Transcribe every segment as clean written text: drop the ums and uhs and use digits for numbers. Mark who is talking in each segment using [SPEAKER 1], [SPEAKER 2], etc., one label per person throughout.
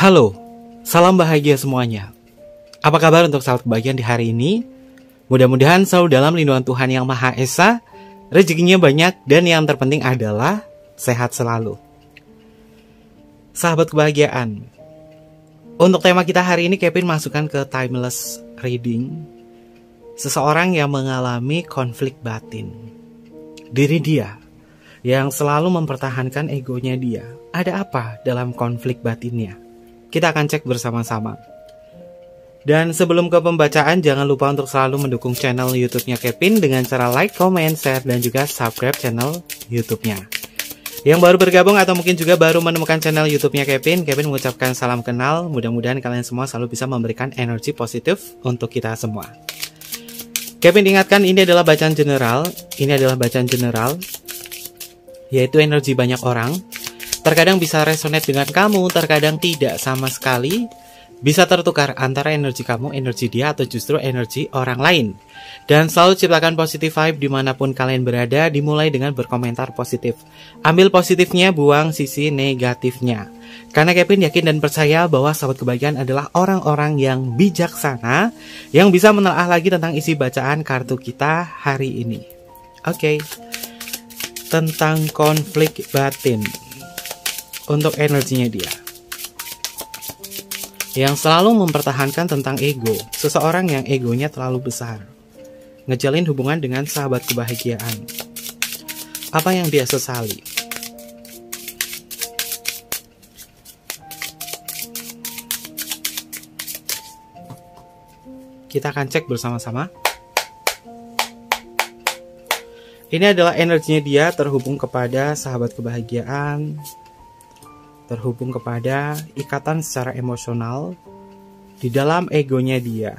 [SPEAKER 1] Halo, salam bahagia semuanya. Apa kabar untuk sahabat kebahagiaan di hari ini? Mudah-mudahan selalu dalam lindungan Tuhan Yang Maha Esa, rezekinya banyak, dan yang terpenting adalah sehat selalu. Sahabat kebahagiaan, untuk tema kita hari ini Kevin masukkan ke timeless reading. Seseorang yang mengalami konflik batin. Diri dia yang selalu mempertahankan egonya dia. Ada apa dalam konflik batinnya? Kita akan cek bersama-sama. Dan sebelum ke pembacaan, jangan lupa untuk selalu mendukung channel YouTube-nya Kevin dengan cara like, comment, share, dan juga subscribe channel YouTube-nya. Yang baru bergabung atau mungkin juga baru menemukan channel YouTube-nya Kevin mengucapkan salam kenal. Mudah-mudahan kalian semua selalu bisa memberikan energi positif untuk kita semua. Kevin ingatkan, ini adalah bacaan general. Ini adalah bacaan general, yaitu energi banyak orang. Terkadang bisa resonate dengan kamu, terkadang tidak sama sekali. Bisa tertukar antara energi kamu, energi dia, atau justru energi orang lain. Dan selalu ciptakan positive vibe dimanapun kalian berada, dimulai dengan berkomentar positif. Ambil positifnya, buang sisi negatifnya. Karena Kevin yakin dan percaya bahwa sahabat kebahagiaan adalah orang-orang yang bijaksana, yang bisa menelaah lagi tentang isi bacaan kartu kita hari ini. Oke. Tentang konflik batin. Untuk energinya dia, yang selalu mempertahankan tentang ego. Seseorang yang egonya terlalu besar, ngejalin hubungan dengan sahabat kebahagiaan. Apa yang dia sesali? Kita akan cek bersama-sama. Ini adalah energinya dia terhubung kepada sahabat kebahagiaan, terhubung kepada ikatan secara emosional di dalam egonya dia.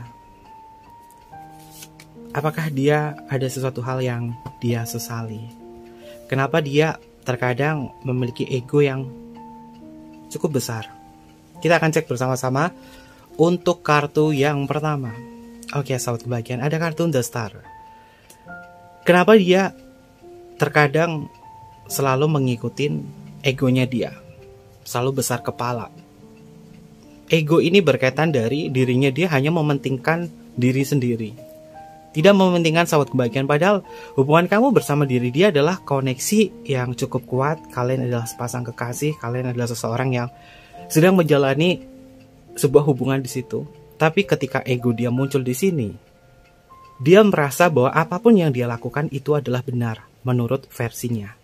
[SPEAKER 1] Apakah dia ada sesuatu hal yang dia sesali? Kenapa dia terkadang memiliki ego yang cukup besar? Kita akan cek bersama-sama untuk kartu yang pertama. Oke, sahabat kebahagiaan, ada kartu The Star. Kenapa dia terkadang selalu mengikuti egonya dia? Selalu besar kepala. Ego ini berkaitan dari dirinya dia hanya mementingkan diri sendiri, tidak mementingkan sahabat kebahagiaan. Padahal hubungan kamu bersama diri dia adalah koneksi yang cukup kuat. Kalian adalah sepasang kekasih. Kalian adalah seseorang yang sedang menjalani sebuah hubungan di situ. Tapi ketika ego dia muncul di sini, dia merasa bahwa apapun yang dia lakukan itu adalah benar menurut versinya.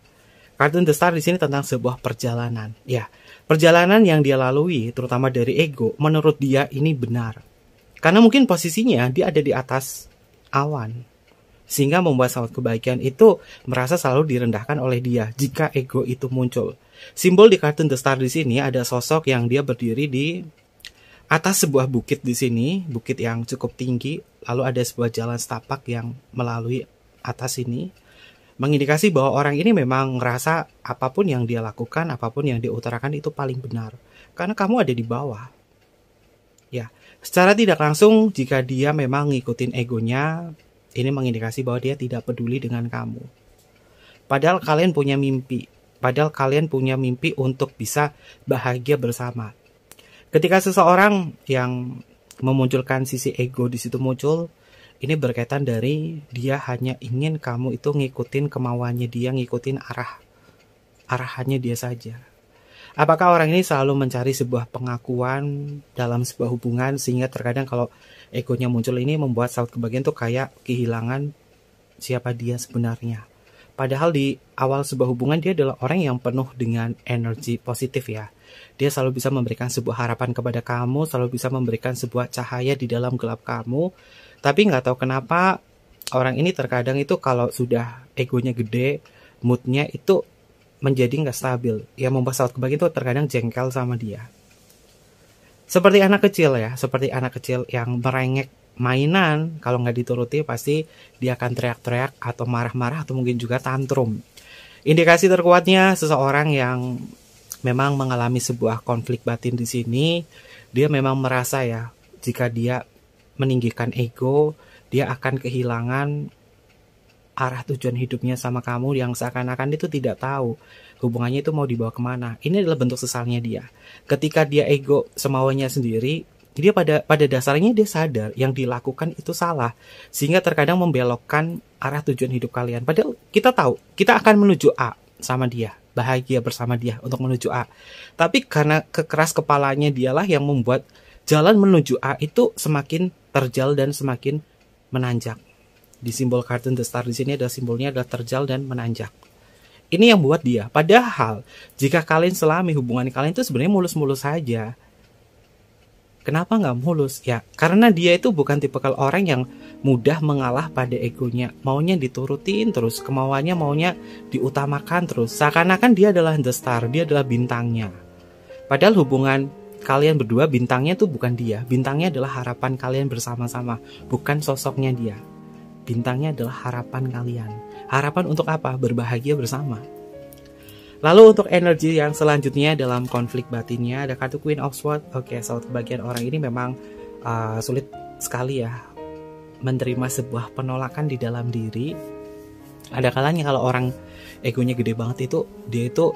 [SPEAKER 1] Kartu The Star di sini tentang sebuah perjalanan. Ya, perjalanan yang dia lalui, terutama dari ego, menurut dia ini benar. Karena mungkin posisinya dia ada di atas awan, sehingga membuat sahabat kebahagiaan itu merasa selalu direndahkan oleh dia jika ego itu muncul. Simbol di kartu The Star di sini ada sosok yang dia berdiri di atas sebuah bukit di sini, bukit yang cukup tinggi, lalu ada sebuah jalan setapak yang melalui atas ini. Mengindikasi bahwa orang ini memang ngerasa apapun yang dia lakukan, apapun yang dia utarakan itu paling benar. Karena kamu ada di bawah. Ya, secara tidak langsung jika dia memang ngikutin egonya, ini mengindikasi bahwa dia tidak peduli dengan kamu. Padahal kalian punya mimpi. Padahal kalian punya mimpi untuk bisa bahagia bersama. Ketika seseorang yang memunculkan sisi ego di situ muncul, ini berkaitan dari dia hanya ingin kamu itu ngikutin kemauannya dia, ngikutin arahannya dia saja. Apakah orang ini selalu mencari sebuah pengakuan dalam sebuah hubungan, sehingga terkadang kalau egonya muncul ini membuat sahabat kebahagiaan tuh kayak kehilangan siapa dia sebenarnya. Padahal di awal sebuah hubungan dia adalah orang yang penuh dengan energi positif ya. Dia selalu bisa memberikan sebuah harapan kepada kamu, selalu bisa memberikan sebuah cahaya di dalam gelap kamu. Tapi nggak tahu kenapa orang ini terkadang itu kalau sudah egonya gede, moodnya itu menjadi nggak stabil. Ya membuat sahabat kebahagiaan itu terkadang jengkel sama dia. Seperti anak kecil ya, seperti anak kecil yang merengek mainan, kalau nggak dituruti pasti dia akan teriak-teriak atau marah-marah atau mungkin juga tantrum. Indikasi terkuatnya seseorang yang memang mengalami sebuah konflik batin di sini, dia memang merasa ya jika dia meninggikan ego, dia akan kehilangan arah tujuan hidupnya sama kamu yang seakan-akan itu tidak tahu hubungannya itu mau dibawa kemana. Ini adalah bentuk sesalnya dia. Ketika dia ego semaunya sendiri, dia pada dasarnya dia sadar yang dilakukan itu salah, sehingga terkadang membelokkan arah tujuan hidup kalian. Padahal kita tahu kita akan menuju A sama dia, bahagia bersama dia untuk menuju A. Tapi karena kekeras kepalanya dialah yang membuat jalan menuju A itu semakin terjal dan semakin menanjak. Di simbol kartun The Star di sini ada simbolnya adalah terjal dan menanjak. Ini yang buat dia. Padahal jika kalian selami hubungan kalian itu sebenarnya mulus-mulus saja. Kenapa nggak mulus? Ya karena dia itu bukan tipikal orang yang mudah mengalah pada egonya. Maunya diturutin terus, kemauannya maunya diutamakan terus. Seakan-akan dia adalah The Star, dia adalah bintangnya. Padahal hubungan kalian berdua bintangnya itu bukan dia. Bintangnya adalah harapan kalian bersama-sama, bukan sosoknya dia. Bintangnya adalah harapan kalian. Harapan untuk apa? Berbahagia bersama. Lalu untuk energi yang selanjutnya dalam konflik batinnya ada kartu Queen of Swords. Oke, sahabat kebahagiaan, orang ini memang sulit sekali ya menerima sebuah penolakan di dalam diri. Ada kalanya kalau orang egonya gede banget itu, dia itu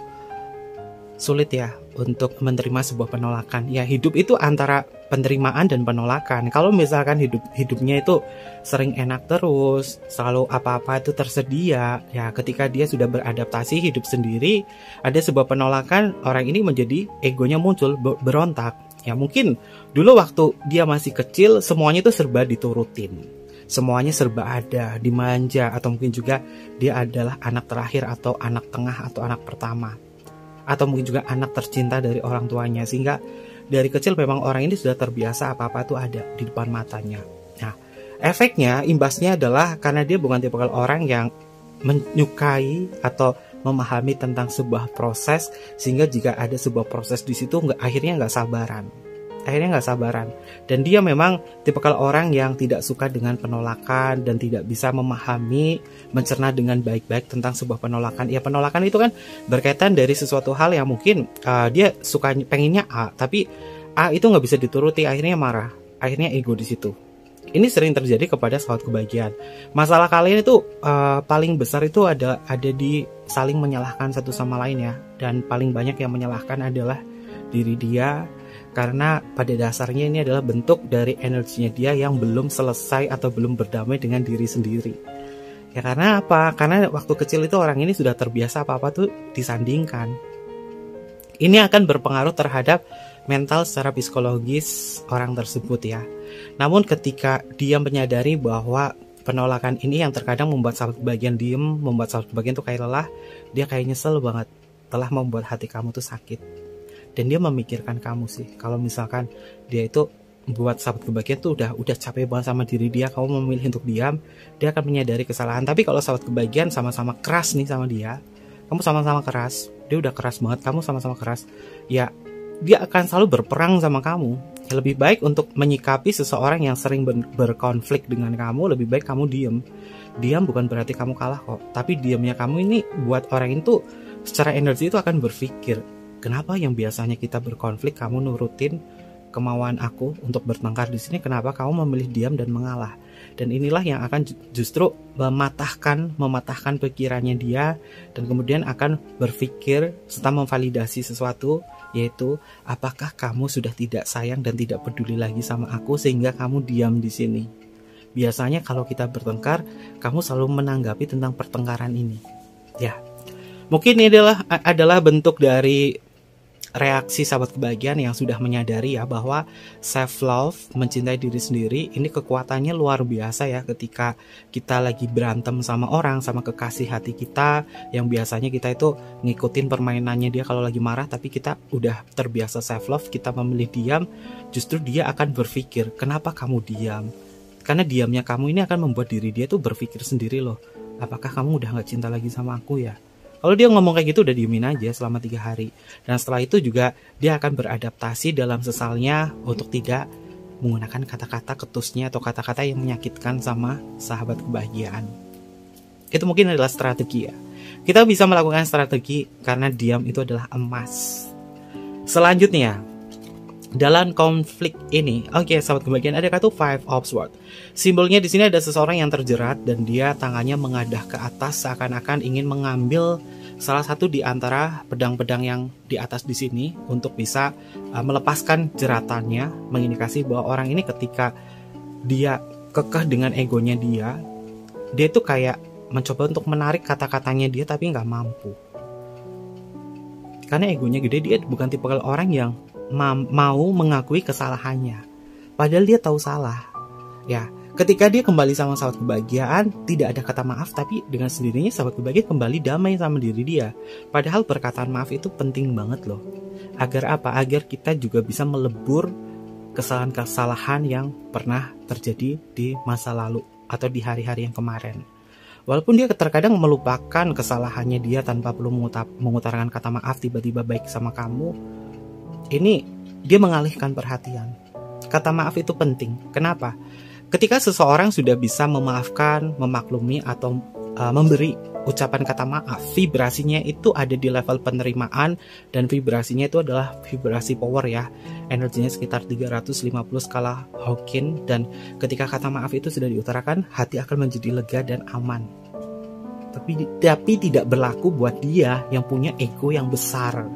[SPEAKER 1] sulit ya untuk menerima sebuah penolakan. Ya hidup itu antara penerimaan dan penolakan. Kalau misalkan hidupnya itu sering enak terus, selalu apa-apa itu tersedia, ya ketika dia sudah beradaptasi hidup sendiri, ada sebuah penolakan, orang ini menjadi egonya muncul, berontak. Ya mungkin dulu waktu dia masih kecil semuanya itu serba diturutin, semuanya serba ada, dimanja, atau mungkin juga dia adalah anak terakhir atau anak tengah atau anak pertama, atau mungkin juga anak tercinta dari orang tuanya, sehingga dari kecil memang orang ini sudah terbiasa apa-apa itu ada di depan matanya. Nah, efeknya, imbasnya adalah karena dia bukan tipikal orang yang menyukai atau memahami tentang sebuah proses, sehingga jika ada sebuah proses di situ akhirnya nggak sabaran. Dan dia memang tipikal orang yang tidak suka dengan penolakan dan tidak bisa memahami, mencerna dengan baik-baik tentang sebuah penolakan. Ya penolakan itu kan berkaitan dari sesuatu hal yang mungkin dia suka pengennya A, tapi A itu nggak bisa dituruti, akhirnya marah, akhirnya ego di situ. Ini sering terjadi kepada sahabat kebahagiaan. Masalah kalian itu paling besar itu ada di saling menyalahkan satu sama lain ya, dan paling banyak yang menyalahkan adalah diri dia. Karena pada dasarnya ini adalah bentuk dari energinya dia yang belum selesai atau belum berdamai dengan diri sendiri. Ya karena apa? Karena waktu kecil itu orang ini sudah terbiasa apa-apa tuh disandingkan. Ini akan berpengaruh terhadap mental secara psikologis orang tersebut ya. Namun ketika dia menyadari bahwa penolakan ini yang terkadang membuat sahabat kebahagiaan diem, membuat sahabat kebahagiaan tuh kayak lelah, dia kayak nyesel banget telah membuat hati kamu tuh sakit. Dan dia memikirkan kamu sih. Kalau misalkan dia itu buat sahabat kebahagiaan tuh udah capek banget sama diri dia, kamu memilih untuk diam, dia akan menyadari kesalahan. Tapi kalau sahabat kebahagiaan sama-sama keras nih sama dia, kamu sama-sama keras, dia udah keras banget, kamu sama-sama keras, ya dia akan selalu berperang sama kamu. Ya, lebih baik untuk menyikapi seseorang yang sering berkonflik dengan kamu, lebih baik kamu diam. Diam bukan berarti kamu kalah kok, tapi diamnya kamu ini buat orang itu secara energi itu akan berpikir, kenapa yang biasanya kita berkonflik kamu nurutin kemauan aku untuk bertengkar di sini, kenapa kamu memilih diam dan mengalah? Dan inilah yang akan justru mematahkan pikirannya dia, dan kemudian akan berpikir serta memvalidasi sesuatu, yaitu apakah kamu sudah tidak sayang dan tidak peduli lagi sama aku sehingga kamu diam di sini? Biasanya kalau kita bertengkar, kamu selalu menanggapi tentang pertengkaran ini. Ya, mungkin ini adalah bentuk dari reaksi sahabat kebahagiaan yang sudah menyadari ya bahwa self love, mencintai diri sendiri, ini kekuatannya luar biasa ya ketika kita lagi berantem sama orang, sama kekasih hati kita yang biasanya kita itu ngikutin permainannya dia kalau lagi marah, tapi kita udah terbiasa self love, kita memilih diam, justru dia akan berpikir, kenapa kamu diam? Karena diamnya kamu ini akan membuat diri dia tuh berpikir sendiri loh, apakah kamu udah gak cinta lagi sama aku ya? Kalau dia ngomong kayak gitu udah diemin aja selama 3 hari. Dan setelah itu juga dia akan beradaptasi dalam sesalnya untuk tidak menggunakan kata-kata ketusnya atau kata-kata yang menyakitkan sama sahabat kebahagiaan. Itu mungkin adalah strategi ya. Kita bisa melakukan strategi karena diam itu adalah emas. Selanjutnya, dalam konflik ini. Oke, sahabat kebahagiaan, ada kartu Five of Swords. Simbolnya di sini ada seseorang yang terjerat dan dia tangannya mengadah ke atas seakan-akan ingin mengambil salah satu di antara pedang-pedang yang di atas di sini untuk bisa melepaskan jeratannya, mengindikasi bahwa orang ini ketika dia kekeh dengan egonya dia itu kayak mencoba untuk menarik kata-katanya dia tapi nggak mampu. Karena egonya gede, dia bukan tipe orang yang mau mengakui kesalahannya, padahal dia tahu salah. Ya, ketika dia kembali sama sahabat kebahagiaan, tidak ada kata maaf, tapi dengan sendirinya sahabat kebahagiaan kembali damai sama diri dia. Padahal perkataan maaf itu penting banget loh. Agar apa? Agar kita juga bisa melebur kesalahan-kesalahan yang pernah terjadi di masa lalu atau di hari-hari yang kemarin. Walaupun dia terkadang melupakan kesalahannya dia tanpa perlu mengutarakan kata maaf, tiba-tiba baik sama kamu, ini dia mengalihkan perhatian. Kata maaf itu penting. Kenapa? Ketika seseorang sudah bisa memaafkan, memaklumi, atau memberi ucapan kata maaf, vibrasinya itu ada di level penerimaan, dan vibrasinya itu adalah vibrasi power ya. Energinya sekitar 350 skala Hawking, dan ketika kata maaf itu sudah diutarakan, hati akan menjadi lega dan aman. Tapi tidak berlaku buat dia yang punya ego yang besar.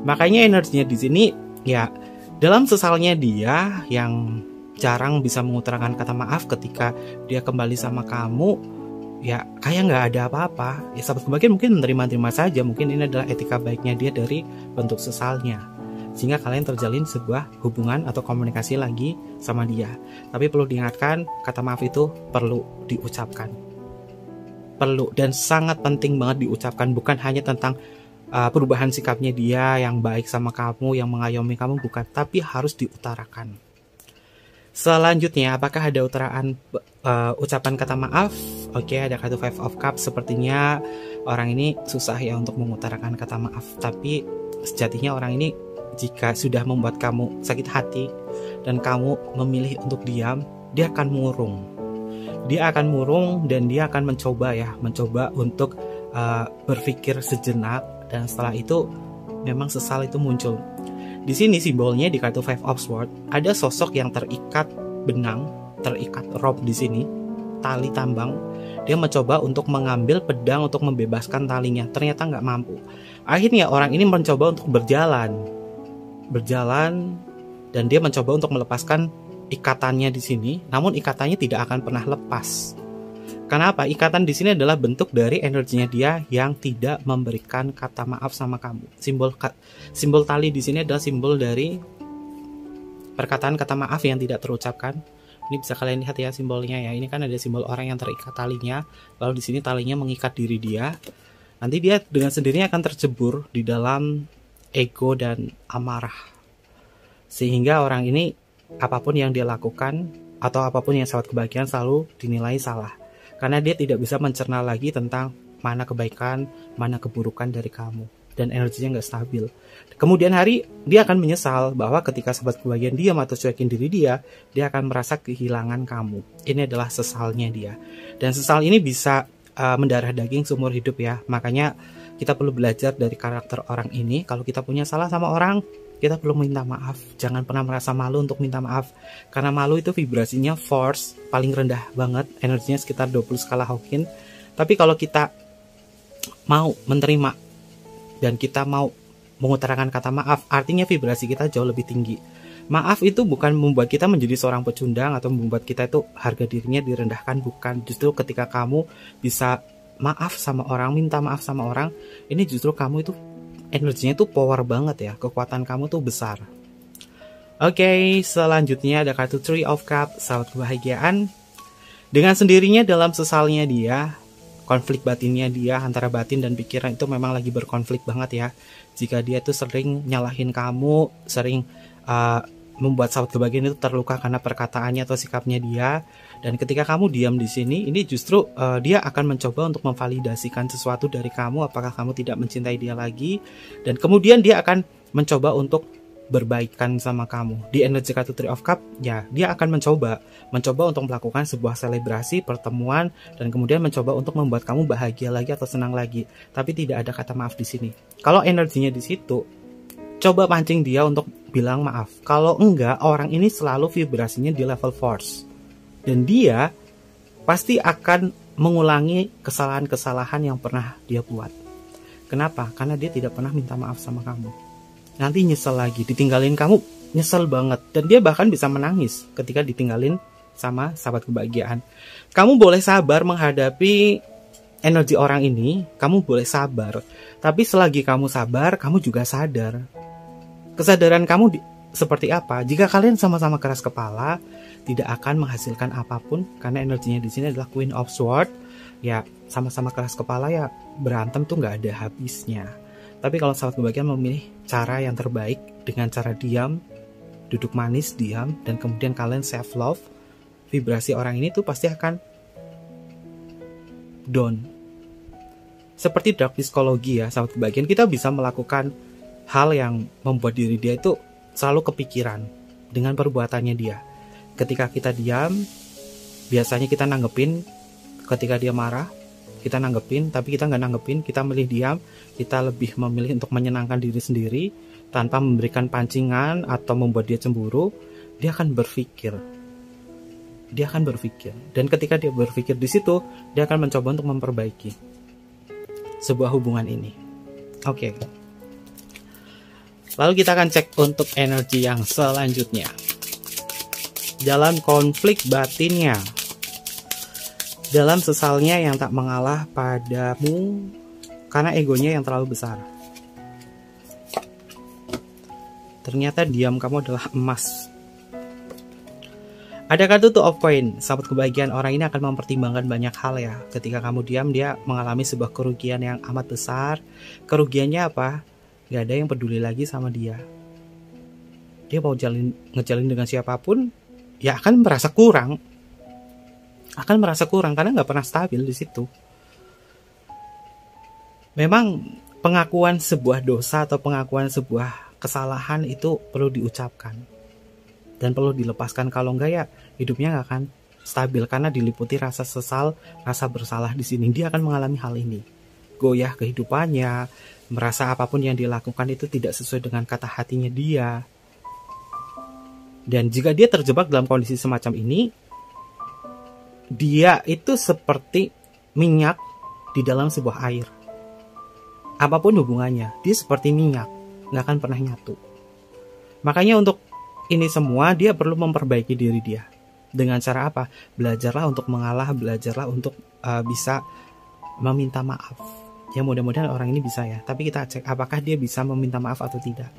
[SPEAKER 1] Makanya energinya di sini ya, dalam sesalnya dia yang jarang bisa mengutarakan kata maaf, ketika dia kembali sama kamu, ya kayak nggak ada apa-apa. Ya sahabat kebahagiaan mungkin menerima saja, mungkin ini adalah etika baiknya dia dari bentuk sesalnya, sehingga kalian terjalin sebuah hubungan atau komunikasi lagi sama dia. Tapi perlu diingatkan, kata maaf itu perlu diucapkan, perlu dan sangat penting banget diucapkan. Bukan hanya tentang perubahan sikapnya dia yang baik sama kamu, yang mengayomi kamu, bukan, tapi harus diutarakan. Selanjutnya, apakah ada ucapan kata maaf? Oke, ada kartu Five of Cups. Sepertinya orang ini susah ya untuk mengutarakan kata maaf, tapi sejatinya orang ini jika sudah membuat kamu sakit hati dan kamu memilih untuk diam, dia akan murung. Dia akan murung dan dia akan mencoba untuk berpikir sejenak, dan setelah itu memang sesal itu muncul. Di sini simbolnya di kartu Five of Swords ada sosok yang terikat benang, terikat rope di sini, tali tambang. Dia mencoba untuk mengambil pedang untuk membebaskan talinya, ternyata nggak mampu. Akhirnya orang ini mencoba untuk berjalan, dan dia mencoba untuk melepaskan ikatannya di sini, namun ikatannya tidak akan pernah lepas. Kenapa? Ikatan di sini adalah bentuk dari energinya dia yang tidak memberikan kata maaf sama kamu. Simbol tali di sini adalah simbol dari perkataan kata maaf yang tidak terucapkan. Ini bisa kalian lihat ya simbolnya ya. Ini kan ada simbol orang yang terikat talinya, lalu di sini talinya mengikat diri dia. Nanti dia dengan sendirinya akan tercebur di dalam ego dan amarah. Sehingga orang ini apapun yang dia lakukan atau apapun yang sahabat kebahagiaan selalu dinilai salah. Karena dia tidak bisa mencerna lagi tentang mana kebaikan, mana keburukan dari kamu. Dan energinya nggak stabil. Kemudian hari, dia akan menyesal bahwa ketika sahabat kebahagiaan dia atau cuekin diri dia akan merasa kehilangan kamu. Ini adalah sesalnya dia. Dan sesal ini bisa mendarah daging seumur hidup ya. Makanya kita perlu belajar dari karakter orang ini. Kalau kita punya salah sama orang, kita perlu minta maaf. Jangan pernah merasa malu untuk minta maaf. Karena malu itu vibrasinya force paling rendah banget. Energinya sekitar 20 skala Hawking. Tapi kalau kita mau menerima dan kita mau mengutarakan kata maaf, artinya vibrasi kita jauh lebih tinggi. Maaf itu bukan membuat kita menjadi seorang pecundang atau membuat kita itu harga dirinya direndahkan. Bukan. Justru ketika kamu bisa maaf sama orang, minta maaf sama orang, ini justru kamu itu energinya tuh power banget ya, kekuatan kamu tuh besar. Oke, selanjutnya ada kartu Three of Cups, sahabat kebahagiaan. Dengan sendirinya dalam sesalnya dia, konflik batinnya dia antara batin dan pikiran itu memang lagi berkonflik banget ya. Jika dia tuh sering nyalahin kamu, sering membuat sahabat kebahagiaan itu terluka karena perkataannya atau sikapnya dia. Dan ketika kamu diam di sini, ini justru dia akan mencoba untuk memvalidasikan sesuatu dari kamu, apakah kamu tidak mencintai dia lagi, dan kemudian dia akan mencoba untuk berbaikan sama kamu. Di energi kartu Three of Cups, ya dia akan mencoba untuk melakukan sebuah selebrasi, pertemuan, dan kemudian mencoba untuk membuat kamu bahagia lagi atau senang lagi. Tapi tidak ada kata maaf di sini. Kalau energinya di situ, coba pancing dia untuk bilang maaf. Kalau enggak, orang ini selalu vibrasinya di level force. Dan dia pasti akan mengulangi kesalahan-kesalahan yang pernah dia buat. Kenapa? Karena dia tidak pernah minta maaf sama kamu. Nanti nyesel lagi, ditinggalin kamu, nyesel banget. Dan dia bahkan bisa menangis ketika ditinggalin sama sahabat kebahagiaan. Kamu boleh sabar menghadapi energi orang ini, kamu boleh sabar. Tapi selagi kamu sabar, kamu juga sadar. Kesadaran kamu seperti apa? Jika kalian sama-sama keras kepala, tidak akan menghasilkan apapun karena energinya di sini adalah Queen of Swords. Ya, sama-sama keras kepala ya berantem tuh nggak ada habisnya. Tapi kalau sahabat kebahagiaan memilih cara yang terbaik dengan cara diam, duduk manis, diam, dan kemudian kalian self love, vibrasi orang ini tuh pasti akan down. Seperti dark psikologi ya, sahabat kebahagiaan, kita bisa melakukan hal yang membuat diri dia itu selalu kepikiran dengan perbuatannya dia. Ketika kita diam, biasanya kita nanggepin. Ketika dia marah, kita nanggepin, tapi kita nggak nanggepin, kita milih diam. Kita lebih memilih untuk menyenangkan diri sendiri tanpa memberikan pancingan atau membuat dia cemburu. Dia akan berpikir. Dan ketika dia berpikir di situ, dia akan mencoba untuk memperbaiki sebuah hubungan ini. Oke. Lalu kita akan cek untuk energi yang selanjutnya. Dalam konflik batinnya, dalam sesalnya yang tak mengalah padamu karena egonya yang terlalu besar. Ternyata diam kamu adalah emas. Ada kartu Two of Coins, sahabat kebahagiaan. Orang ini akan mempertimbangkan banyak hal ya. Ketika kamu diam, dia mengalami sebuah kerugian yang amat besar. Kerugiannya apa? Gak ada yang peduli lagi sama dia. Dia mau ngejalin dengan siapapun, ya akan merasa kurang. Karena nggak pernah stabil di situ. Memang pengakuan sebuah dosa atau pengakuan sebuah kesalahan itu perlu diucapkan dan perlu dilepaskan. Kalau enggak ya hidupnya nggak akan stabil karena diliputi rasa sesal, rasa bersalah di sini. Dia akan mengalami hal ini, goyah kehidupannya, merasa apapun yang dilakukan itu tidak sesuai dengan kata hatinya dia. Dan jika dia terjebak dalam kondisi semacam ini, dia itu seperti minyak di dalam sebuah air. Apapun hubungannya, dia seperti minyak, nggak akan pernah nyatu. Makanya untuk ini semua dia perlu memperbaiki diri dia. Dengan cara apa? Belajarlah untuk mengalah, belajarlah untuk bisa meminta maaf. Ya mudah-mudahan orang ini bisa ya. Tapi kita cek apakah dia bisa meminta maaf atau tidak.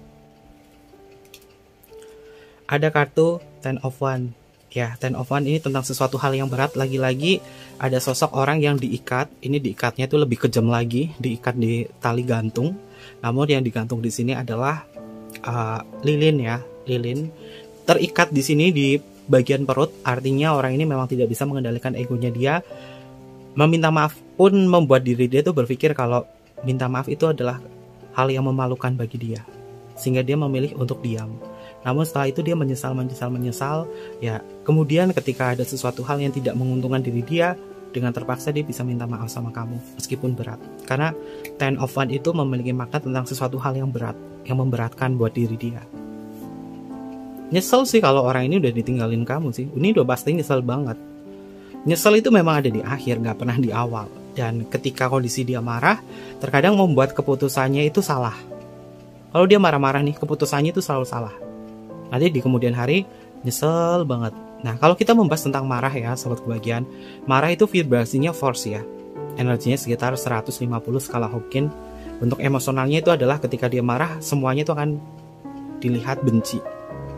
[SPEAKER 1] Ada kartu Ten of Wands. Ya, Ten of Wands ini tentang sesuatu hal yang berat. Lagi-lagi ada sosok orang yang diikat. Ini diikatnya itu lebih kejam lagi, diikat di tali gantung. Namun yang digantung di sini adalah lilin ya, lilin terikat di sini di bagian perut. Artinya orang ini memang tidak bisa mengendalikan egonya dia. Meminta maaf pun membuat diri dia itu berpikir kalau minta maaf itu adalah hal yang memalukan bagi dia, sehingga dia memilih untuk diam. Namun setelah itu dia menyesal. Ya, kemudian ketika ada sesuatu hal yang tidak menguntungkan diri dia, dengan terpaksa dia bisa minta maaf sama kamu, meskipun berat. Karena Ten of Wands itu memiliki makna tentang sesuatu hal yang berat, yang memberatkan buat diri dia. Nyesel sih kalau orang ini udah ditinggalin kamu sih. Ini udah pasti nyesel banget. Nyesel itu memang ada di akhir, nggak pernah di awal. Dan ketika kondisi dia marah, terkadang membuat keputusannya itu salah. Kalau dia marah-marah nih, keputusannya itu selalu salah. Nanti di kemudian hari nyesel banget. Nah, kalau kita membahas tentang marah ya, sahabat kebahagiaan, marah itu vibrasinya force ya. Energinya sekitar 150 skala Hawking. Bentuk emosionalnya itu adalah ketika dia marah, semuanya itu akan dilihat benci.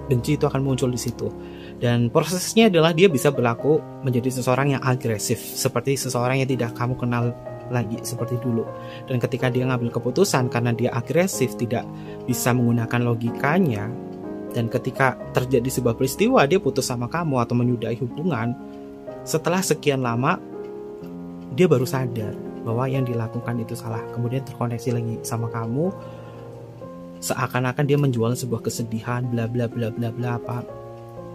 [SPEAKER 1] Benci itu akan muncul di situ. Dan prosesnya adalah dia bisa berlaku menjadi seseorang yang agresif, seperti seseorang yang tidak kamu kenal lagi seperti dulu. Dan ketika dia ngambil keputusan karena dia agresif, tidak bisa menggunakan logikanya, dan ketika terjadi sebuah peristiwa dia putus sama kamu atau menyudahi hubungan, setelah sekian lama dia baru sadar bahwa yang dilakukan itu salah. Kemudian terkoneksi lagi sama kamu, seakan-akan dia menjual sebuah kesedihan, bla bla bla bla bla apa.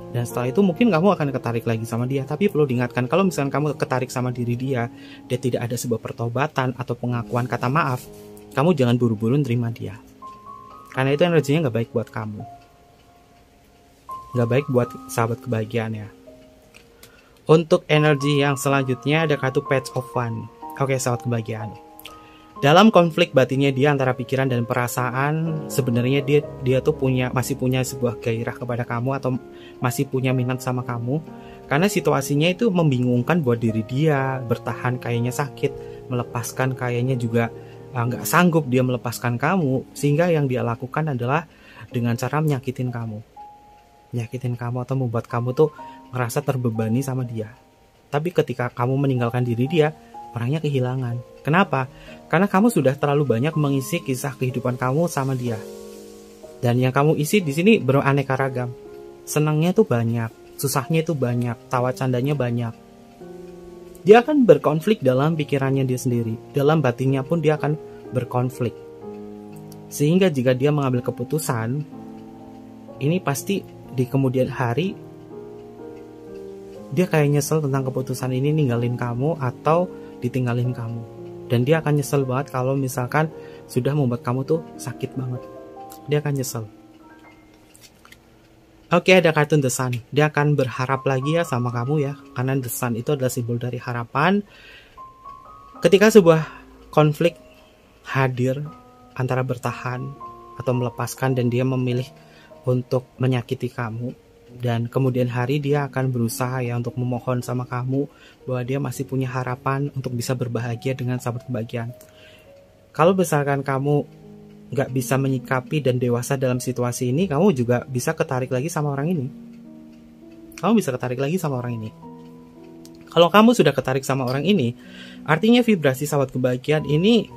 [SPEAKER 1] Dan setelah itu mungkin kamu akan ketarik lagi sama dia. Tapi perlu diingatkan, kalau misalkan kamu ketarik sama diri dia tidak ada sebuah pertobatan atau pengakuan kata maaf, kamu jangan buru-buru nerima dia. Karena itu energinya nggak baik buat kamu, nggak baik buat sahabat kebahagiaan ya. Untuk energi yang selanjutnya ada kartu Page of Wands. Oke, sahabat kebahagiaan. Dalam konflik batinnya dia antara pikiran dan perasaan, sebenarnya dia tuh masih punya sebuah gairah kepada kamu atau masih punya minat sama kamu. Karena situasinya itu membingungkan buat diri dia, bertahan kayaknya sakit, melepaskan kayaknya juga nggak sanggup dia melepaskan kamu, sehingga yang dia lakukan adalah dengan cara menyakitin kamu atau membuat kamu tuh merasa terbebani sama dia. Tapi ketika kamu meninggalkan diri dia, orangnya kehilangan. Kenapa? Karena kamu sudah terlalu banyak mengisi kisah kehidupan kamu sama dia. Dan yang kamu isi di sini beraneka ragam. Senangnya tuh banyak, susahnya itu banyak, tawa candanya banyak. Dia akan berkonflik dalam pikirannya dia sendiri. Dalam batinnya pun dia akan berkonflik. Sehingga jika dia mengambil keputusan, ini pasti di kemudian hari dia kayak nyesel tentang keputusan ini ninggalin kamu atau ditinggalin kamu. Dan dia akan nyesel banget kalau misalkan sudah membuat kamu tuh sakit banget. Dia akan nyesel. Oke, ada kartu The Sun. Dia akan berharap lagi ya sama kamu ya. Karena The Sun itu adalah simbol dari harapan. Ketika sebuah konflik hadir antara bertahan atau melepaskan dan dia memilih untuk menyakiti kamu, dan kemudian hari dia akan berusaha ya untuk memohon sama kamu bahwa dia masih punya harapan untuk bisa berbahagia dengan sahabat kebahagiaan. Kalau misalkan kamu nggak bisa menyikapi dan dewasa dalam situasi ini, kamu juga bisa ketarik lagi sama orang ini. Kalau kamu sudah ketarik sama orang ini, artinya vibrasi sahabat kebahagiaan ini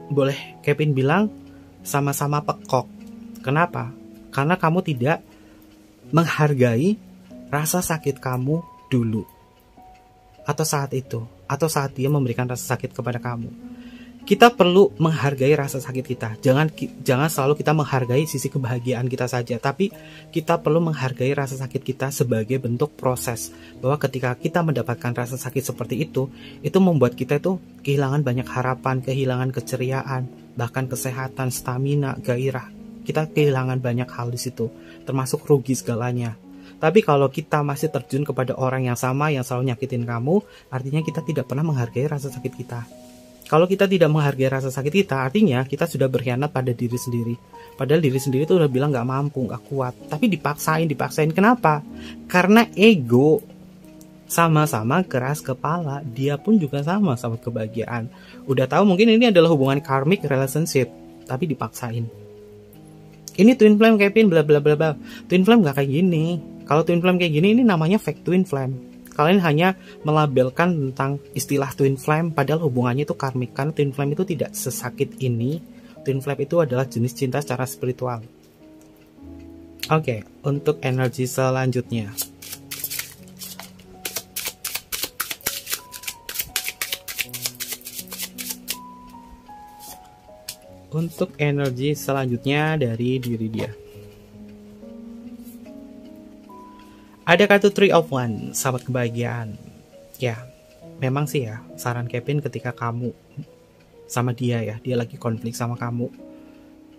[SPEAKER 1] boleh Kevin bilang sama-sama pekok. Kenapa? Karena kamu tidak menghargai rasa sakit kamu dulu, atau saat itu, atau saat dia memberikan rasa sakit kepada kamu. Kita perlu menghargai rasa sakit kita. Jangan selalu kita menghargai sisi kebahagiaan kita saja, tapi kita perlu menghargai rasa sakit kita sebagai bentuk proses. Bahwa ketika kita mendapatkan rasa sakit seperti itu membuat kita itu kehilangan banyak harapan, kehilangan keceriaan, bahkan kesehatan, stamina, gairah. Kita kehilangan banyak hal di situ, termasuk rugi segalanya. Tapi kalau kita masih terjun kepada orang yang sama yang selalu nyakitin kamu, artinya kita tidak pernah menghargai rasa sakit kita. Kalau kita tidak menghargai rasa sakit kita, artinya kita sudah berkhianat pada diri sendiri. Padahal diri sendiri tuh udah bilang gak mampu, gak kuat. Tapi dipaksain. Kenapa? Karena ego. Sama-sama keras kepala. Dia pun juga sama kebahagiaan. Udah tahu mungkin ini adalah hubungan karmic relationship, tapi dipaksain. Ini twin flame Kevin, bla bla bla bla. Twin flame gak kayak gini. Kalau twin flame kayak gini, ini namanya fake twin flame. Kalian hanya melabelkan tentang istilah twin flame, padahal hubungannya itu karmik. Karena twin flame itu tidak sesakit ini. Twin flame itu adalah jenis cinta secara spiritual. Oke, untuk energi selanjutnya. Untuk energi selanjutnya dari diri dia. Ada kartu Three of Wands, sahabat kebahagiaan. Ya, memang sih ya, saran Kevin ketika kamu sama dia ya, dia lagi konflik sama kamu.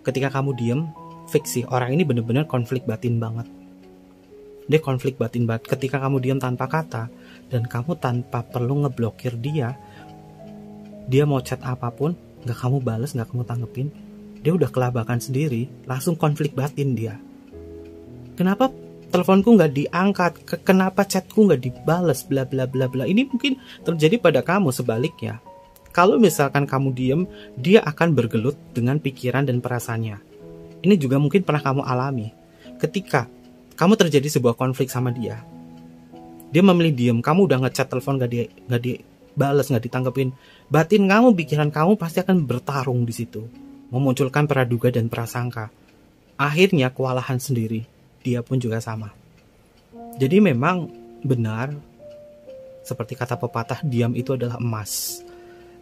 [SPEAKER 1] Ketika kamu diem, fix sih, orang ini bener-bener konflik batin banget. Dia konflik batin banget. Ketika kamu diem tanpa kata, dan kamu tanpa perlu ngeblokir dia mau chat apapun, gak kamu bales, gak kamu tanggepin, dia udah kelabakan sendiri, langsung konflik batin dia. Kenapa teleponku gak diangkat? Kenapa chatku gak dibales? Bla bla bla bla. Ini mungkin terjadi pada kamu sebaliknya. Kalau misalkan kamu diem, dia akan bergelut dengan pikiran dan perasaannya. Ini juga mungkin pernah kamu alami. Ketika kamu terjadi sebuah konflik sama dia memilih diem, kamu udah ngechat, telepon gak dibales, gak ditanggepin. Batin kamu, pikiran kamu pasti akan bertarung di situ, memunculkan praduga dan prasangka. Akhirnya kewalahan sendiri. Dia pun juga sama. Jadi memang benar, seperti kata pepatah, diam itu adalah emas.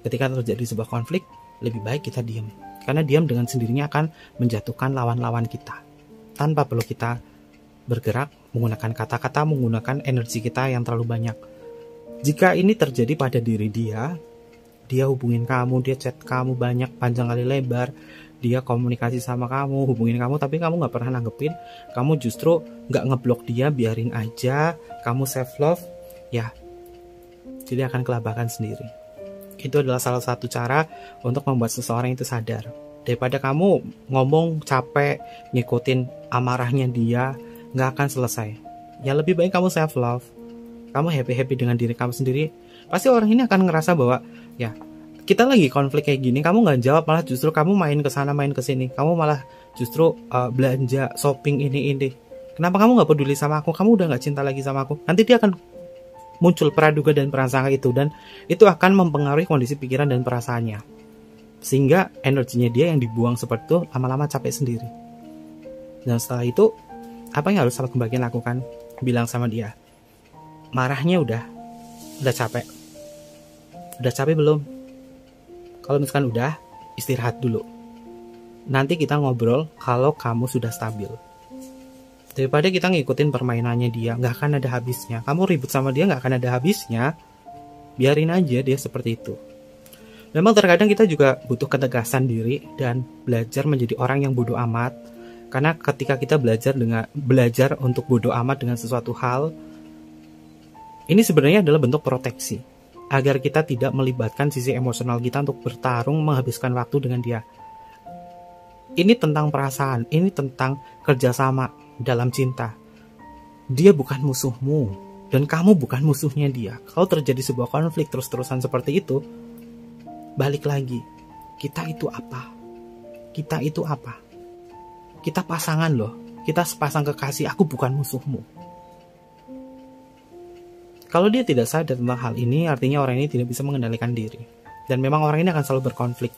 [SPEAKER 1] Ketika terjadi sebuah konflik, lebih baik kita diam. Karena diam dengan sendirinya akan menjatuhkan lawan-lawan kita, tanpa perlu kita bergerak, menggunakan kata-kata, menggunakan energi kita yang terlalu banyak. Jika ini terjadi pada diri dia hubungin kamu, dia chat kamu banyak, panjang kali lebar, dia komunikasi sama kamu, hubungin kamu, tapi kamu nggak pernah nanggepin, kamu justru nggak ngeblok dia, biarin aja, kamu self love, ya, jadi akan kelabakan sendiri. Itu adalah salah satu cara untuk membuat seseorang itu sadar. Daripada kamu ngomong capek, ngikutin amarahnya dia, nggak akan selesai. Ya lebih baik kamu self love, kamu happy dengan diri kamu sendiri. Pasti orang ini akan ngerasa bahwa ya kita lagi konflik kayak gini, kamu nggak jawab, malah justru kamu main ke sana main ke sini, kamu malah justru belanja shopping ini. Kenapa kamu nggak peduli sama aku? Kamu udah nggak cinta lagi sama aku? Nanti dia akan muncul praduga dan prasangka itu, dan itu akan mempengaruhi kondisi pikiran dan perasaannya, sehingga energinya dia yang dibuang seperti itu lama-lama capek sendiri. Dan setelah itu apa yang harus sahabat kebahagiaan lakukan? Bilang sama dia, marahnya udah capek belum? Kalau misalkan udah, istirahat dulu. Nanti kita ngobrol kalau kamu sudah stabil. Daripada kita ngikutin permainannya dia, nggak akan ada habisnya. Kamu ribut sama dia nggak akan ada habisnya. Biarin aja dia seperti itu. Memang terkadang kita juga butuh ketegasan diri dan belajar menjadi orang yang bodoh amat. Karena ketika kita belajar untuk bodoh amat dengan sesuatu hal, ini sebenarnya adalah bentuk proteksi agar kita tidak melibatkan sisi emosional kita untuk bertarung menghabiskan waktu dengan dia. Ini tentang perasaan, ini tentang kerjasama dalam cinta. Dia bukan musuhmu, dan kamu bukan musuhnya dia. Kalau terjadi sebuah konflik terus-terusan seperti itu, balik lagi, kita itu apa? Kita itu apa? Kita pasangan loh, kita sepasang kekasih, aku bukan musuhmu. Kalau dia tidak sadar tentang hal ini, artinya orang ini tidak bisa mengendalikan diri. Dan memang orang ini akan selalu berkonflik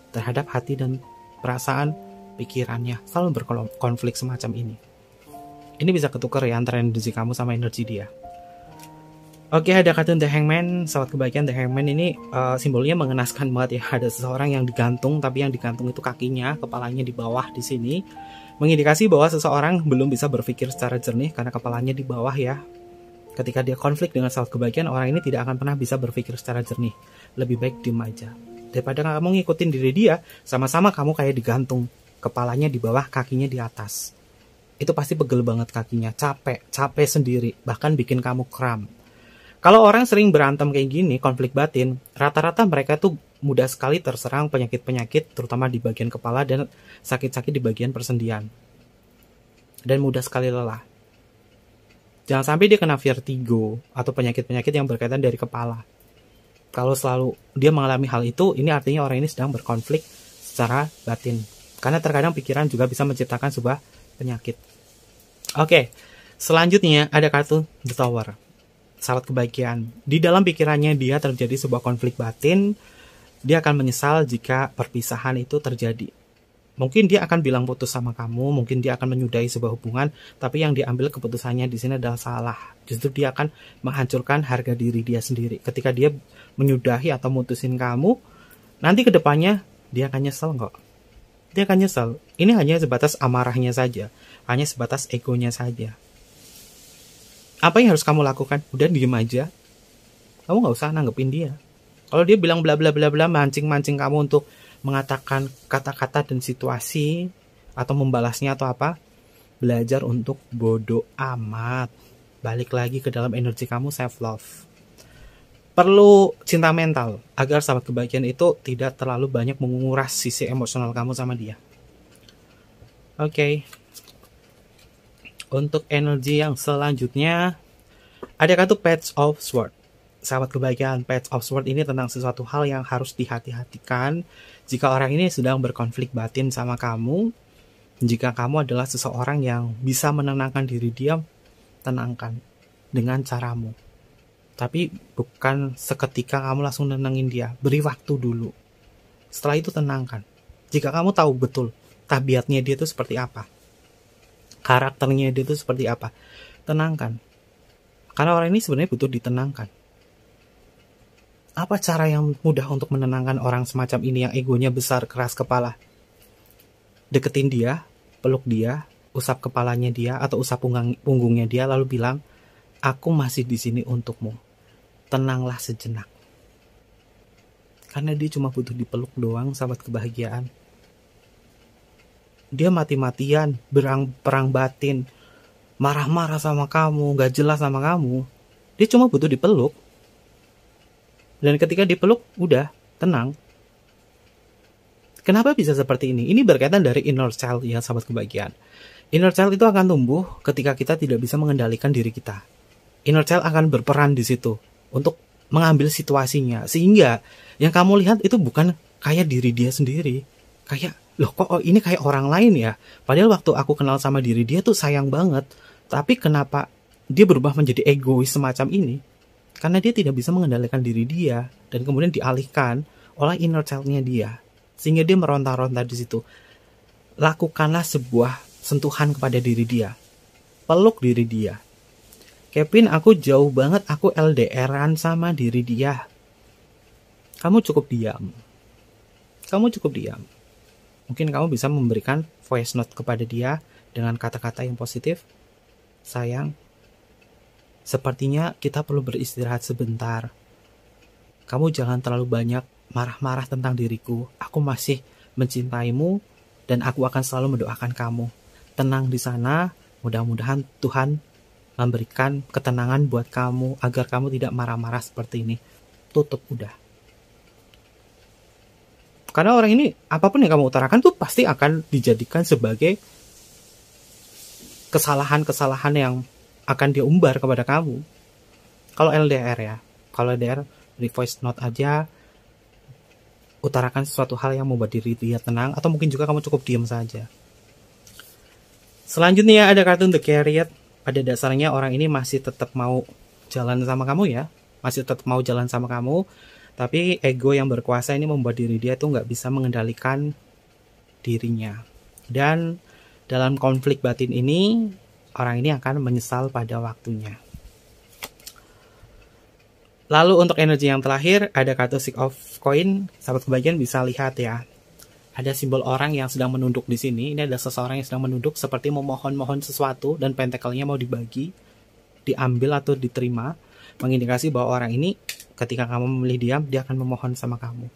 [SPEAKER 1] terhadap hati dan perasaan, pikirannya. Selalu berkonflik semacam ini. Ini bisa ketukar ya antara energi kamu sama energi dia. Oke, ada kartun The Hangman, sahabat kebahagiaan. The Hangman ini simbolnya mengenaskan banget ya. Ada seseorang yang digantung, tapi yang digantung itu kakinya, kepalanya di bawah di sini. Mengindikasi bahwa seseorang belum bisa berpikir secara jernih karena kepalanya di bawah ya. Ketika dia konflik dengan sahabat kebahagiaan, orang ini tidak akan pernah bisa berpikir secara jernih. Lebih baik diem aja. Daripada kamu ngikutin diri dia, sama-sama kamu kayak digantung. Kepalanya di bawah, kakinya di atas. Itu pasti pegel banget kakinya, capek sendiri, bahkan bikin kamu kram. Kalau orang sering berantem kayak gini, konflik batin, rata-rata mereka tuh mudah sekali terserang penyakit-penyakit, terutama di bagian kepala dan sakit-sakit di bagian persendian. Dan mudah sekali lelah. Jangan sampai dia kena vertigo atau penyakit-penyakit yang berkaitan dari kepala. Kalau selalu dia mengalami hal itu, ini artinya orang ini sedang berkonflik secara batin. Karena terkadang pikiran juga bisa menciptakan sebuah penyakit. Oke, selanjutnya ada kartu The Tower. Sahabat kebahagiaan. Di dalam pikirannya dia terjadi sebuah konflik batin. Dia akan menyesal jika perpisahan itu terjadi. Mungkin dia akan bilang putus sama kamu, mungkin dia akan menyudahi sebuah hubungan, tapi yang diambil keputusannya di sini adalah salah. Justru dia akan menghancurkan harga diri dia sendiri. Ketika dia menyudahi atau mutusin kamu, nanti ke depannya dia akan nyesel kok. Dia akan nyesel. Ini hanya sebatas amarahnya saja, hanya sebatas egonya saja. Apa yang harus kamu lakukan? Udah diem aja. Kamu nggak usah nanggepin dia. Kalau dia bilang bla bla bla bla, mancing kamu untuk mengatakan kata-kata dan situasi atau membalasnya atau apa, belajar untuk bodoh amat. Balik lagi ke dalam energi kamu, self love. Perlu cinta mental agar sahabat kebahagiaan itu tidak terlalu banyak menguras sisi emosional kamu sama dia. Oke. Untuk energi yang selanjutnya ada kartu Page of Swords. Sahabat kebahagiaan, Page of Swords ini tentang sesuatu hal yang harus dihati-hatikan jika orang ini sedang berkonflik batin sama kamu. Jika kamu adalah seseorang yang bisa menenangkan diri dia, tenangkan dengan caramu. Tapi bukan seketika kamu langsung nenangin dia. Beri waktu dulu. Setelah itu tenangkan. Jika kamu tahu betul tabiatnya dia itu seperti apa, karakternya dia itu seperti apa, tenangkan. Karena orang ini sebenarnya butuh ditenangkan. Apa cara yang mudah untuk menenangkan orang semacam ini yang egonya besar, keras kepala? Deketin dia, peluk dia, usap kepalanya dia atau usap punggungnya dia, lalu bilang, aku masih di sini untukmu. Tenanglah sejenak. Karena dia cuma butuh dipeluk doang, sahabat kebahagiaan. dia mati-matian, perang batin, marah-marah sama kamu, gak jelas sama kamu, dia cuma butuh dipeluk. Dan ketika dipeluk, udah, tenang. Kenapa bisa seperti ini? Ini berkaitan dari inner child ya, sahabat kebahagiaan. Inner child itu akan tumbuh ketika kita tidak bisa mengendalikan diri kita. Inner child akan berperan di situ untuk mengambil situasinya. Sehingga yang kamu lihat itu bukan kayak diri dia sendiri. Kayak, loh kok ini kayak orang lain ya? Padahal waktu aku kenal sama diri dia tuh sayang banget. Tapi kenapa dia berubah menjadi egois semacam ini? Karena dia tidak bisa mengendalikan diri dia. Dan kemudian dialihkan oleh inner child-nya dia. Sehingga dia meronta-ronta di situ. Lakukanlah sebuah sentuhan kepada diri dia. Peluk diri dia. Kevin, aku jauh banget, aku LDR-an sama diri dia. Kamu cukup diam. Kamu cukup diam. Mungkin kamu bisa memberikan voice note kepada dia dengan kata-kata yang positif. Sayang, sepertinya kita perlu beristirahat sebentar. Kamu jangan terlalu banyak marah-marah tentang diriku. Aku masih mencintaimu dan aku akan selalu mendoakan kamu. Tenang di sana, mudah-mudahan Tuhan memberikan ketenangan buat kamu agar kamu tidak marah-marah seperti ini. Tutup udah. Karena orang ini, apapun yang kamu utarakan tuh pasti akan dijadikan sebagai kesalahan-kesalahan yang akan dia umbar kepada kamu. Kalau LDR ya, kalau LDR di voice note aja, utarakan sesuatu hal yang membuat diri dia tenang, atau mungkin juga kamu cukup diam saja. Selanjutnya ada kartu The Chariot. Pada dasarnya orang ini masih tetap mau jalan sama kamu ya, masih tetap mau jalan sama kamu, tapi ego yang berkuasa ini membuat diri dia tuh nggak bisa mengendalikan dirinya. Dan dalam konflik batin ini, orang ini akan menyesal pada waktunya. Lalu untuk energi yang terakhir, ada kartu Six of Coin. Sahabat kebahagiaan bisa lihat ya. Ada simbol orang yang sedang menunduk di sini. Ini ada seseorang yang sedang menunduk seperti memohon-mohon sesuatu dan pentakelnya mau dibagi, diambil atau diterima. Mengindikasi bahwa orang ini ketika kamu memilih diam, dia akan memohon sama kamu.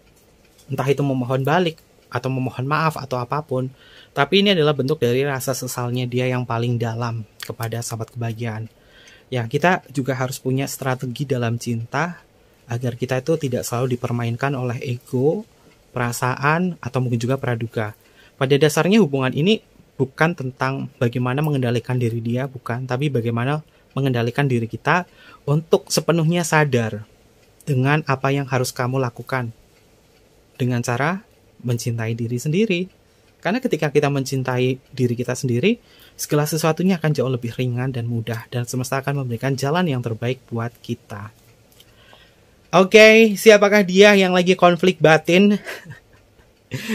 [SPEAKER 1] Entah itu memohon balik atau memohon maaf atau apapun. Tapi ini adalah bentuk dari rasa sesalnya dia yang paling dalam kepada sahabat kebahagiaan. Ya, kita juga harus punya strategi dalam cinta agar kita itu tidak selalu dipermainkan oleh ego, perasaan, atau mungkin juga praduga. Pada dasarnya hubungan ini bukan tentang bagaimana mengendalikan diri dia, bukan, tapi bagaimana mengendalikan diri kita untuk sepenuhnya sadar dengan apa yang harus kamu lakukan. Dengan cara mencintai diri sendiri. Karena ketika kita mencintai diri kita sendiri, segala sesuatunya akan jauh lebih ringan dan mudah, dan semesta akan memberikan jalan yang terbaik buat kita. Oke, siapakah dia yang lagi konflik batin?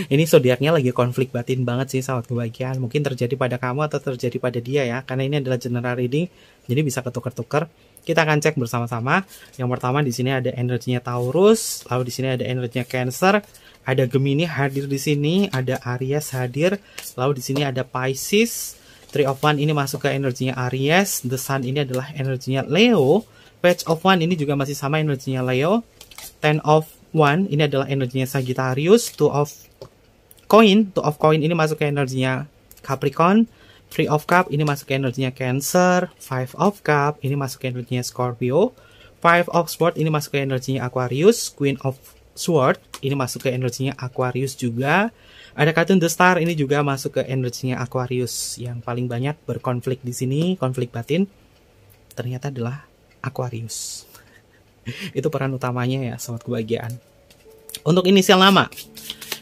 [SPEAKER 1] Ini zodiaknya lagi konflik batin banget sih, sahabat kebahagiaan. Mungkin terjadi pada kamu atau terjadi pada dia ya, karena ini adalah general reading, jadi bisa ketukar-tukar. Kita akan cek bersama-sama. Yang pertama di sini ada energinya Taurus, lalu di sini ada energinya Cancer, ada Gemini hadir di sini, ada Aries hadir, lalu di sini ada Pisces. Three of Wands ini masuk ke energinya Aries, The Sun ini adalah energinya Leo, Page of Wands ini juga masih sama energinya Leo, Ten of Wands ini adalah energinya Sagittarius, Two of Coin ini masuk ke energinya Capricorn, Three of Cup ini masuk ke energinya Cancer, Five of Cup ini masuk ke energinya Scorpio, Five of Swords ini masuk ke energinya Aquarius, Queen of Sword ini masuk ke energinya Aquarius juga. Ada kartu The Star ini juga masuk ke energinya Aquarius. Yang paling banyak berkonflik di sini, konflik batin, ternyata adalah Aquarius. Itu peran utamanya ya, sobat kebahagiaan. Untuk inisial nama,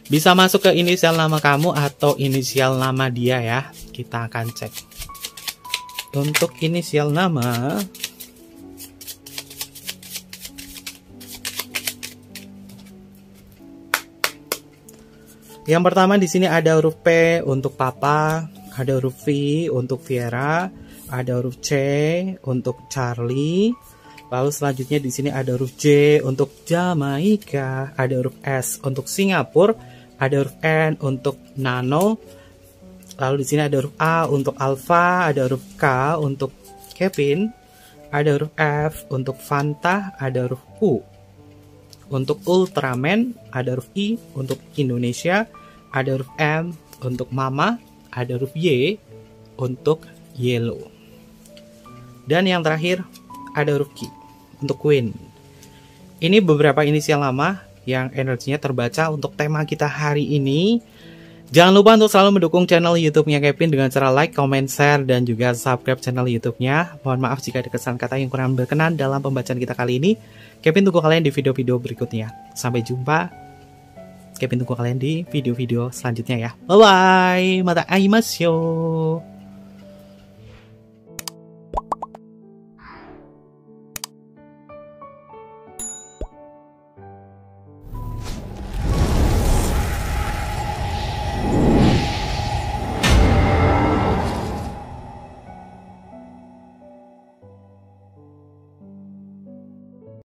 [SPEAKER 1] bisa masuk ke inisial nama kamu atau inisial nama dia ya. Kita akan cek. Untuk inisial nama, yang pertama di sini ada huruf P untuk Papa, ada huruf V untuk Viera, ada huruf C untuk Charlie. Lalu selanjutnya di sini ada huruf J untuk Jamaika, ada huruf S untuk Singapura, ada huruf N untuk Nano. Lalu di sini ada huruf A untuk Alpha, ada huruf K untuk Kevin, ada huruf F untuk Fanta, ada huruf U untuk Ultraman, ada huruf I untuk Indonesia, ada huruf M untuk Mama, ada huruf Y untuk yellow. Dan yang terakhir ada huruf Q untuk queen. Ini beberapa inisial nama yang energinya terbaca untuk tema kita hari ini. Jangan lupa untuk selalu mendukung channel YouTube-nya Kevin dengan cara like, comment, share, dan juga subscribe channel YouTube-nya. Mohon maaf jika ada kesalahan kata yang kurang berkenan dalam pembacaan kita kali ini. Kevin tunggu kalian di video-video berikutnya. Sampai jumpa. Kevin tunggu kalian di video-video selanjutnya ya. Bye-bye. Mata aimasu.